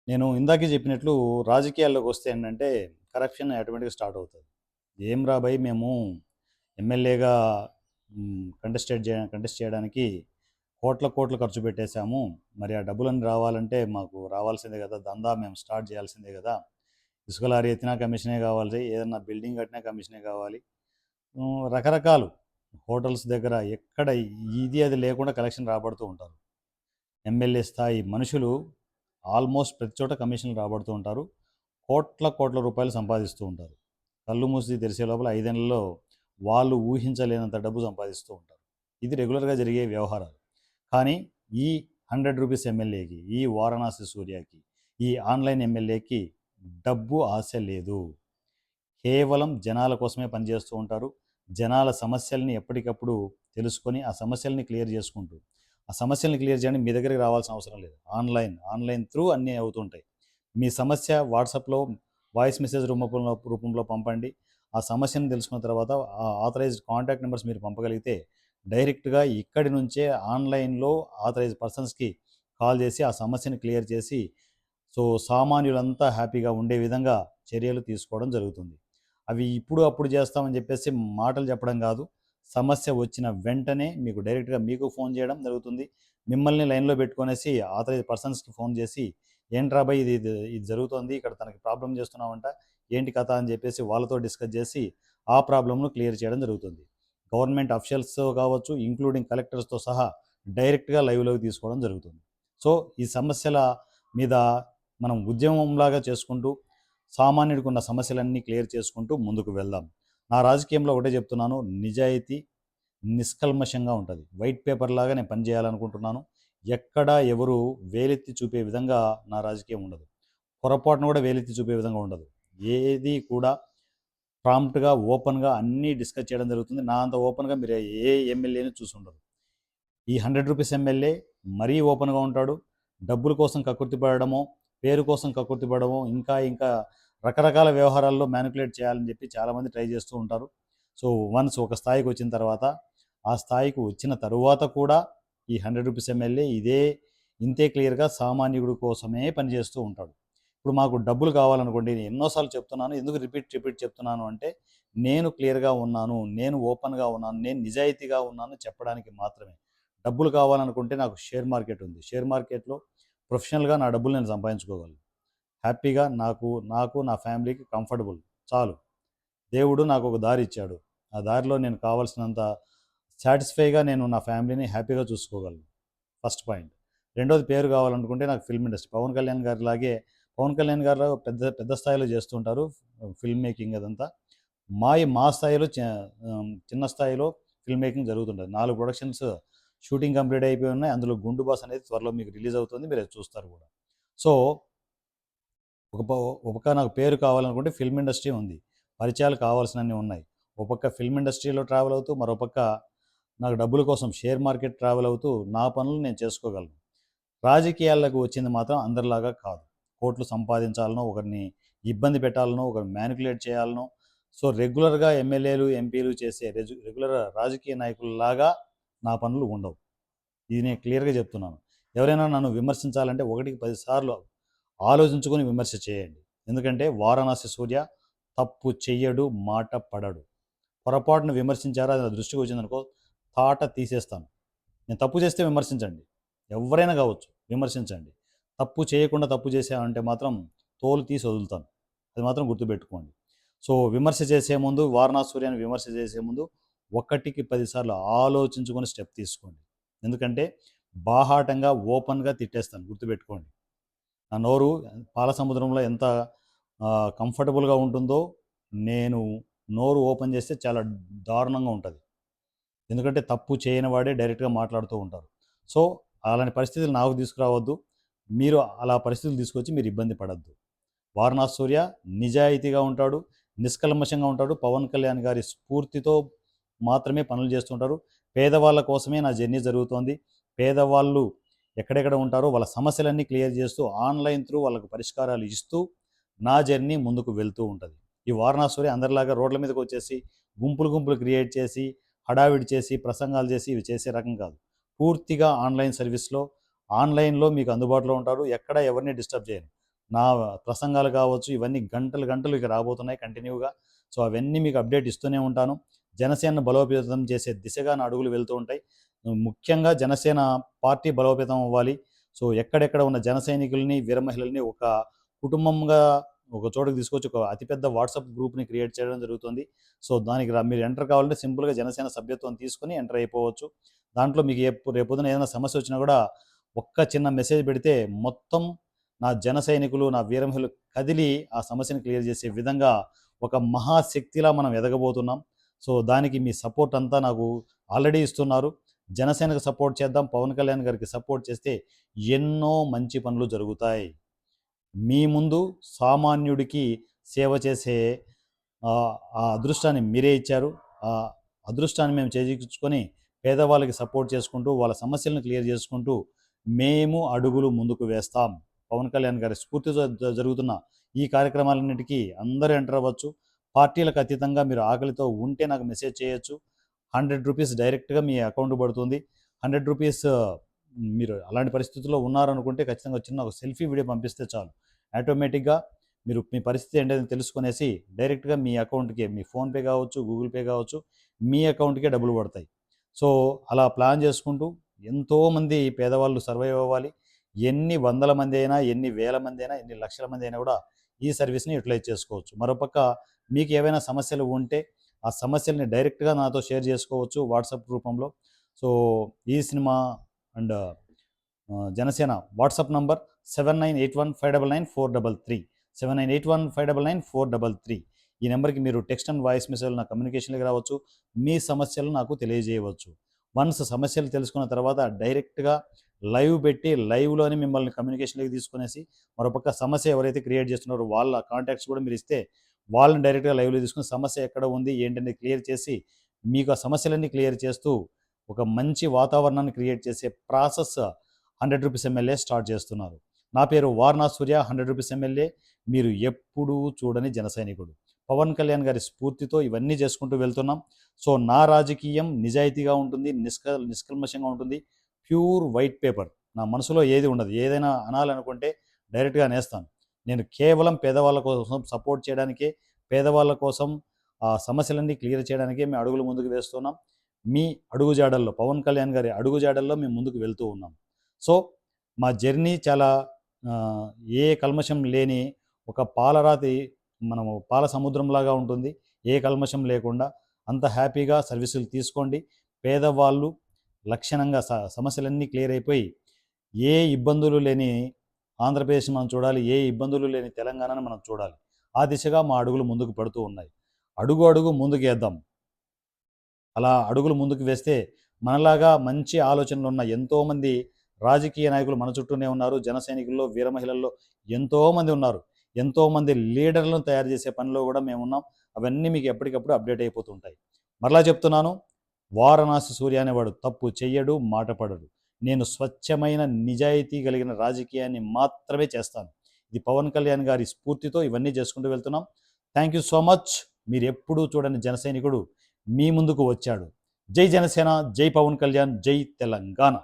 నేను ఇందాకే చెప్పినట్లు రాజకీయాల్లోకి వస్తే ఏంటంటే కరప్షన్ ఆటోమేటిక్గా స్టార్ట్ అవుతుంది. ఏం రా భయ్ మేము ఎమ్మెల్యేగా కంటెస్ట్ చేయడానికి కోట్ల కోట్లు ఖర్చు పెట్టేశాము. మరి ఆ డబ్బులన్నీ రావాలంటే మాకు రావాల్సిందే కదా, దందా మేము స్టార్ట్ చేయాల్సిందే కదా. ఇసుక లారీ ఎత్తినా కమిషనే కావాలి, ఏదన్నా బిల్డింగ్ కట్టినా కమిషనే కావాలి. రకరకాలు హోటల్స్ దగ్గర ఎక్కడ ఇది అది లేకుండా కలెక్షన్ రాబడుతూ ఉంటారు. ఎమ్మెల్యే స్థాయి మనుషులు ఆల్మోస్ట్ ప్రతి చోట కమిషన్లు రాబడుతూ ఉంటారు. కోట్ల కోట్ల రూపాయలు సంపాదిస్తూ ఉంటారు. కళ్ళు మూసి తెరిసే లోపల 5 ఏళ్లలో వాళ్ళు ఊహించలేనంత డబ్బు సంపాదిస్తూ ఉంటారు. ఇది రెగ్యులర్గా జరిగే వ్యవహారాలు. కానీ ఈ 100 రూపీస్ ఎమ్మెల్యేకి, ఈ వారణాసి సూర్యకి, ఈ ఆన్లైన్ ఎమ్మెల్యేకి డబ్బు ఆశ లేదు. కేవలం జనాల కోసమే పనిచేస్తూ ఉంటారు. జనాల సమస్యల్ని ఎప్పటికప్పుడు తెలుసుకొని ఆ సమస్యల్ని క్లియర్ చేసుకుంటూ, ఆ సమస్యల్ని క్లియర్ చేయడానికి మీ దగ్గరికి రావాల్సిన అవసరం లేదు. ఆన్లైన్ త్రూ అన్నీ అవుతుంటాయి. మీ సమస్య వాట్సాప్లో వాయిస్ మెసేజ్ రూపంలో పంపండి. ఆ సమస్యను తెలుసుకున్న తర్వాత ఆ ఆథరైజ్డ్ కాంటాక్ట్ నెంబర్స్ మీరు పంపగలిగితే డైరెక్ట్గా ఇక్కడి నుంచే ఆన్లైన్లో ఆథరైజ్డ్ పర్సన్స్కి కాల్ చేసి ఆ సమస్యను క్లియర్ చేసి సామాన్యులంతా హ్యాపీగా ఉండే విధంగా చర్యలు తీసుకోవడం జరుగుతుంది. అవి ఇప్పుడు అప్పుడు చేస్తామని చెప్పేసి మాటలు చెప్పడం కాదు. సమస్య వచ్చిన వెంటనే మీకు డైరెక్ట్గా మీకు ఫోన్ చేయడం జరుగుతుంది. మిమ్మల్ని లైన్లో పెట్టుకొనేసి ఆథరైజ్డ్ పర్సన్స్కి ఫోన్ చేసి ఏంట్రా భయ్ ఇది ఇది ఇది జరుగుతోంది, ఇక్కడ తనకి ప్రాబ్లం చేస్తున్నామంట, ఏంటి కథ అని చెప్పేసి వాళ్ళతో డిస్కస్ చేసి ఆ ప్రాబ్లమ్ను క్లియర్ చేయడం జరుగుతుంది. గవర్నమెంట్ అఫీషియల్స్ కావచ్చు, ఇంక్లూడింగ్ కలెక్టర్స్తో సహా డైరెక్ట్గా లైవ్లోకి తీసుకోవడం జరుగుతుంది. సో ఈ సమస్యల మీద మనం ఉద్యమంలాగా చేసుకుంటూ సామాన్యుడికి ఉన్న సమస్యలన్నీ క్లియర్ చేసుకుంటూ ముందుకు వెళ్దాం. నా రాజకీయంలో ఒకటే చెప్తున్నాను, నిజాయితీ నిష్కల్మషంగా ఉంటుంది. వైట్ పేపర్ లాగా నేను పనిచేయాలనుకుంటున్నాను. ఎక్కడా ఎవరు వేలెత్తి చూపే విధంగా నా రాజకీయం ఉండదు. పొరపాటును కూడా వేలెత్తి చూపే విధంగా ఉండదు. ఏది కూడా ప్రాంప్ట్గా ఓపెన్గా అన్నీ డిస్కస్ చేయడం జరుగుతుంది. నా అంత ఓపెన్గా మీరు ఏ ఎమ్మెల్యేని చూసి ఉండరు. ఈ 100 రూపీస్ ఎమ్మెల్యే మరీ ఓపెన్గా ఉంటాడు. డబ్బుల కోసం కక్కుర్తి పడడమో, పేరు కోసం కక్కుర్తి పడడమో, ఇంకా ఇంకా రకరకాల వ్యవహారాల్లో మ్యానిపులేట్ చేయాలని చెప్పి చాలామంది ట్రై చేస్తూ ఉంటారు. వన్స్ ఒక స్థాయికి వచ్చిన తర్వాత, ఆ స్థాయికి వచ్చిన తరువాత కూడా ఈ 100 రూపీస్ ఎమ్మెల్యే ఇంతే క్లియర్గా సామాన్యుడి కోసమే పనిచేస్తూ ఉంటాడు. ఇప్పుడు మాకు డబ్బులు కావాలనుకోండి, నేను ఎన్నోసార్లు చెప్తున్నాను, ఎందుకు రిపీట్ చెప్తున్నాను అంటే నేను క్లియర్గా ఉన్నాను, నేను ఓపెన్గా ఉన్నాను, నేను నిజాయితీగా ఉన్నాను చెప్పడానికి మాత్రమే. డబ్బులు కావాలనుకుంటే నాకు షేర్ మార్కెట్ ఉంది. షేర్ మార్కెట్లో ప్రొఫెషనల్గా నా డబ్బులు నేను సంపాదించుకోగలను. హ్యాపీగా నాకు నా ఫ్యామిలీకి కంఫర్టబుల్ చాలు. దేవుడు నాకు ఒక దారి ఇచ్చాడు. ఆ దారిలో నేను కావాల్సినంత సాటిస్ఫైగా నేను నా ఫ్యామిలీని హ్యాపీగా చూసుకోగలను. First point. రెండోది, పేరు కావాలనుకుంటే నాకు ఫిల్మ్ ఇండస్ట్రీ. పవన్ కళ్యాణ్ గారు పెద్ద పెద్ద స్థాయిలో చేస్తుంటారు ఫిల్మ్ మేకింగ్ అదంతా. మా స్థాయిలో చిన్న స్థాయిలో ఫిల్మ్ మేకింగ్ జరుగుతుంటుంది. 4 ప్రొడక్షన్స్ షూటింగ్ కంప్లీట్ అయిపోయి ఉన్నాయి. అందులో 'గుండు బాస్' అనేది త్వరలో మీకు రిలీజ్ అవుతుంది. మీరు అది చూస్తారు కూడా. సో ఒక ప ఒక పక్క నాకు పేరు కావాలనుకుంటే ఫిల్మ్ ఇండస్ట్రీ ఉంది. పరిచయాలు కావాల్సినన్ని ఉన్నాయి. ఒక పక్క ఫిల్మ్ ఇండస్ట్రీలో ట్రావెల్ అవుతూ, మరోపక్క నాకు డబ్బుల కోసం షేర్ మార్కెట్ ట్రావెల్ అవుతూ నా పనులు నేను చేసుకోగలను. రాజకీయాలకు వచ్చింది మాత్రం అందరిలాగా కాదు. కోట్లు సంపాదించాలనో, ఒకరిని ఇబ్బంది పెట్టాలనో, ఒకరిని మ్యానిపులేట్ చేయాలనో, రెగ్యులర్‌గా ఎమ్మెల్యేలు, ఎంపీలు చేసే రెగ్యులర్ రాజకీయ నాయకుల్లాగా నా పనులు ఉండవు. ఇది నేను క్లియర్‌గా చెప్తున్నాను. ఎవరైనా నన్ను విమర్శించాలంటే ఒకటికి 10 సార్లు ఆలోచించుకొని విమర్శ చేయండి. ఎందుకంటే వారణాసి సూర్య తప్పు చెయ్యడు, మాట పడడు. పొరపాటున విమర్శించారా, అది నా దృష్టికి వచ్చిందనుకో తాట తీసేస్తాను. నేను తప్పు చేస్తే విమర్శించండి. ఎవరైనా కావచ్చు, విమర్శించండి. తప్పు చేయకుండా తప్పు చేశామంటే మాత్రం తోలు తీసి వదులుతాను. అది మాత్రం గుర్తుపెట్టుకోండి. విమర్శ చేసే ముందు, వారణాసి సూర్యని విమర్శ చేసే ముందు ఒకటికి 10 సార్లు ఆలోచించుకొని స్టెప్ తీసుకోండి. ఎందుకంటే బాహాటంగా ఓపెన్‌గా తిట్టేస్తాను, గుర్తుపెట్టుకోండి. నా నోరు పాల సముద్రంలో ఎంత కంఫర్టబుల్‌గా ఉంటుందో, నేను నోరు ఓపెన్ చేస్తే చాలా దారుణంగా ఉంటది. ఎందుకంటే తప్పు చేయని వాడే డైరెక్ట్‌గా మాట్లాడుతూ ఉంటారు. సో, అలాంటి పరిస్థితులు నాకు తీసుకురావద్దు. మీరు అలా పరిస్థితులు తీసుకొచ్చి మీరు ఇబ్బంది పడొద్దు. వారణాసి సూర్య నిజాయితీగా ఉంటాడు, నిష్కల్మషంగా ఉంటాడు. పవన్ కళ్యాణ్ గారి స్ఫూర్తితో మాత్రమే పనులు చేస్తుంటారు. పేదవాళ్ళ కోసమే నా జర్నీ జరుగుతోంది. పేదవాళ్ళు ఎక్కడెక్కడ ఉంటారో వాళ్ళ సమస్యలన్నీ క్లియర్ చేస్తూ, ఆన్‌లైన్ త్రూ వాళ్ళకు పరిష్కారాలు ఇస్తూ నా జర్నీ ముందుకు వెళ్తూ ఉంటది. ఈ వారణాసి సూర్య అందరిలాగా రోడ్ల మీదకొచ్చేసి గుంపులు క్రియేట్ చేసి, హడావిడి చేసి, ప్రసంగాలు చేసి ఇవి చేసే రకం కాదు. పూర్తిగా ఆన్‌లైన్ సర్వీస్‌లో, ఆన్‌లైన్‌లో మీకు అందుబాటులో ఉంటారు. ఎక్కడ ఎవరిని డిస్టర్బ్ చేయను. నా ప్రసంగాలు కావచ్చు, ఇవన్నీ గంటలు గంటలు ఇక రాబోతున్నాయి కంటిన్యూగా. సో అవన్నీ మీకు అప్డేట్ ఇస్తూనే ఉంటాను. జనసేనను బలోపేతం చేసే దిశగా నా అడుగులు వెళ్తూ ఉంటాయి. ముఖ్యంగా జనసేన పార్టీ బలోపేతం అవ్వాలి. సో ఎక్కడెక్కడ ఉన్న జన సైనికుల్ని, వీర మహిళల్ని ఒక కుటుంబంగా ఒక చోటకి తీసుకొచ్చి ఒక అతిపెద్ద వాట్సాప్ గ్రూప్ని క్రియేట్ చేయడం జరుగుతుంది. సో దానికి మీరు ఎంటర్ కావాలంటే సింపుల్గా జనసేన సభ్యత్వం తీసుకొని ఎంటర్ అయిపోవచ్చు. దాంట్లో మీకు రేపొద్దున ఏదైనా సమస్య వచ్చినా కూడా ఒక్క చిన్న మెసేజ్ పెడితే మొత్తం నా జన సైనికులు, నా వీర మహిళలు కదిలి ఆ సమస్యను క్లియర్ చేసే విధంగా ఒక మహాశక్తిలా మనం ఎదగబోతున్నాం. సో దానికి మీ సపోర్ట్ అంతా నాకు ఆల్రెడీ ఇస్తున్నారు. జనసేనకు సపోర్ట్ చేద్దాం, పవన్ కళ్యాణ్ గారికి సపోర్ట్ చేస్తే ఎన్నో మంచి పనులు జరుగుతాయి. మీ ముందు సామాన్యుడికి సేవ చేసే ఆ అదృష్టాన్ని మీరే ఇచ్చారు. ఆ అదృష్టాన్ని మేము చేజిక్కించుకొని పేదవాళ్ళకి సపోర్ట్ చేసుకుంటూ, వాళ్ళ సమస్యలను క్లియర్ చేసుకుంటూ మేము అడుగులు ముందుకు వేస్తాం. పవన్ కళ్యాణ్ గారి స్ఫూర్తితో జరుగుతున్న ఈ కార్యక్రమాలన్నిటికీ అందరూ ఎంటర్ అవ్వచ్చు. పార్టీలకు అతీతంగా మీరు ఆకలితో ఉంటే నాకు మెసేజ్ చేయొచ్చు. 100 రూపీస్ డైరెక్ట్గా మీ అకౌంట్ పడుతుంది. 100 రూపీస్ మీరు అలాంటి పరిస్థితుల్లో ఉన్నారనుకుంటే ఖచ్చితంగా చిన్న ఒక సెల్ఫీ వీడియో పంపిస్తే చాలు. ఆటోమేటిక్గా మీరు మీ పరిస్థితి ఏంటని తెలుసుకునేసి డైరెక్ట్గా మీ అకౌంట్కి, మీ ఫోన్పే కావచ్చు, గూగుల్ పే కావచ్చు, మీ అకౌంట్కే డబ్బులు పడతాయి. సో అలా ప్లాన్ చేసుకుంటూ ఎంతోమంది పేదవాళ్ళు సర్వైవ్ అవ్వాలి. ఎన్ని వందల మంది అయినా, ఎన్ని వేల మంది అయినా, ఎన్ని లక్షల మంది అయినా కూడా ఈ సర్వీస్ని యూటిలైజ్ చేసుకోవచ్చు. మరోపక్క మీకు ఏవైనా సమస్యలు ఉంటే ఆ సమస్యల్ని డైరెక్ట్గా నాతో షేర్ చేసుకోవచ్చు వాట్సాప్ రూపంలో. సో ఈ cinema and Janasena WhatsApp number 7981599433 7981599433. ఈ నెంబర్కి మీరు టెక్స్ట్ అండ్ వాయిస్ మెసేజ్ నా కమ్యూనికేషన్కి రావచ్చు. మీ సమస్యలు నాకు తెలియజేయవచ్చు. వన్స్ సమస్యలు తెలుసుకున్న తర్వాత డైరెక్ట్గా లైవ్ పెట్టి లైవ్లోనే మిమ్మల్ని కమ్యూనికేషన్లోకి తీసుకునేసి మరోపక్క సమస్య ఎవరైతే క్రియేట్ చేస్తున్నారో వాళ్ళ కాంటాక్ట్స్ కూడా మీరు ఇస్తే వాళ్ళని డైరెక్ట్గా లైవ్లో తీసుకుని సమస్య ఎక్కడ ఉంది ఏంటనేది క్లియర్ చేసి మీకు ఆ సమస్యలన్నీ క్లియర్ చేస్తూ ఒక మంచి వాతావరణాన్ని క్రియేట్ చేసే ప్రాసెస్ 100 రూపీస్ ఎమ్మెల్యే స్టార్ట్ చేస్తున్నారు. నా పేరు వారణా సూర్య, 100 రూపీస్ ఎమ్మెల్యే. మీరు ఎప్పుడూ చూడని జన సైనికుడు. పవన్ కళ్యాణ్ గారి స్ఫూర్తితో ఇవన్నీ చేసుకుంటూ వెళ్తున్నాం. సో నా రాజకీయం నిజాయితీగా ఉంటుంది, నిష్కల్మషంగా ఉంటుంది. Pure white paper. నా మనసులో ఏది ఉండదు. ఏదైనా అనాలనుకుంటే డైరెక్ట్గా అనేస్తాను. నేను కేవలం పేదవాళ్ళ కోసం సపోర్ట్ చేయడానికే, పేదవాళ్ళ కోసం ఆ సమస్యలన్నీ క్లియర్ చేయడానికే మేము అడుగులు ముందుకు వేస్తున్నాం. మీ అడుగుజాడల్లో, పవన్ కళ్యాణ్ గారి అడుగుజాడల్లో మేము ముందుకు వెళ్తూ ఉన్నాం. సో మా జర్నీ చాలా ఏ కల్మషం లేని ఒక పాలరాతి, మనము పాల సముద్రంలాగా ఉంటుంది. ఏ కల్మషం లేకుండా అంత హ్యాపీగా సర్వీసులు తీసుకోండి. పేదవాళ్ళు లక్షణంగా సమస్యలన్నీ క్లియర్ అయిపోయి ఏ ఇబ్బందులు లేని ఆంధ్రప్రదేశ్ మనం చూడాలి, ఏ ఇబ్బందులు లేని తెలంగాణను మనం చూడాలి. ఆ దిశగా మా అడుగులు ముందుకు పడుతూ ఉన్నాయి. అడుగు అడుగు ముందుకు వేద్దాం. అలా అడుగులు ముందుకు వేస్తే మనలాగా మంచి ఆలోచనలు ఉన్న ఎంతోమంది రాజకీయ నాయకులు మన చుట్టూనే ఉన్నారు. జన సైనికుల్లో, వీర మహిళల్లో ఎంతోమంది ఉన్నారు. ఎంతోమంది లీడర్లను తయారు చేసే పనిలో కూడా మేమున్నాం. అవన్నీ మీకు ఎప్పటికప్పుడు అప్డేట్ అయిపోతుంటాయి. మరలా చెప్తున్నాను, వారణాసి సూర్య అనేవాడు తప్పు చెయ్యడు, మాట పడడు. నేను స్వచ్ఛమైన నిజాయితీ కలిగిన రాజకీయాన్ని మాత్రమే చేస్తాను. ఇది పవన్ కళ్యాణ్ గారి స్ఫూర్తితో ఇవన్నీ చేసుకుంటూ వెళ్తున్నాం. Thank you so much. మీరు ఎప్పుడూ చూడని జన సైనికుడు మీ ముందుకు వచ్చాడు. జై జనసేన, జై పవన్ కళ్యాణ్, జై తెలంగాణ.